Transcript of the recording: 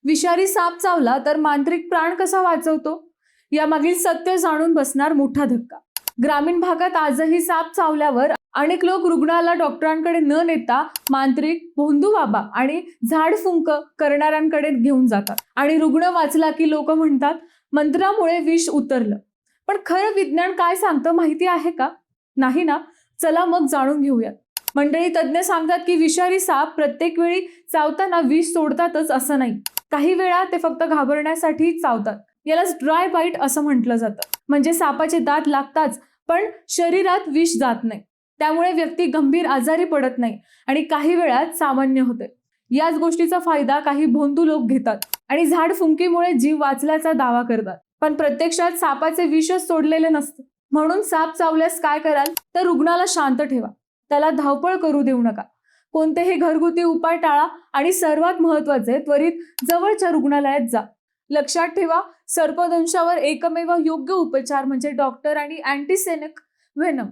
विषारी साप चावला तर मांत्रिक प्राण कसा वाचवतो? यामागील सत्य जाणून बसणार मोठा धक्का. ग्रामीण भागात आजही साप चावल्यावर अनेक लोक रुग्णाला डॉक्टरांकडे न नेता मांत्रिक, भोंदू बाबा आणि झाडफुंक करणाऱ्यांकडे घेऊन जातात आणि रुग्ण वाचला की लोक म्हणतात मंत्रामुळे विष उतरलं. पण खरं विज्ञान काय सांगतं माहिती आहे का? नाही ना? चला मग जाणून घेऊयात. मंडळी, तज्ज्ञ सांगतात की विषारी साप प्रत्येक वेळी चावताना विष सोडतातच असं नाही. काही वेळा ते फक्त घाबरण्यासाठी चावतात. यालाच ड्राय बाईट असं म्हटलं जातं. म्हणजे सापाचे दात लागतात पण शरीरात विष जात नाही. त्यामुळे व्यक्ती गंभीर आजारी पडत नाही आणि काही वेळात सामान्य होते. याच गोष्टीचा फायदा काही भोंदू लोक घेतात आणि झाडफुंकीमुळे जीव वाचल्याचा दावा करतात. पण प्रत्यक्षात सापाचे विषच सोडलेले नसते. म्हणून साप चावल्यास काय कराल तर रुग्णाला शांत ठेवा. त्याला धावपळ करू देऊ नका. कोणतेही घरगुती उपाय टाळा आणि सर्वात महत्त्वाचे, त्वरित जवळच्या रुग्णालयात जा. लक्षात ठेवा, सर्पदंशावर एकमेव योग्य उपचार म्हणजे डॉक्टर आणि अँटीसेनेक व्हेनम.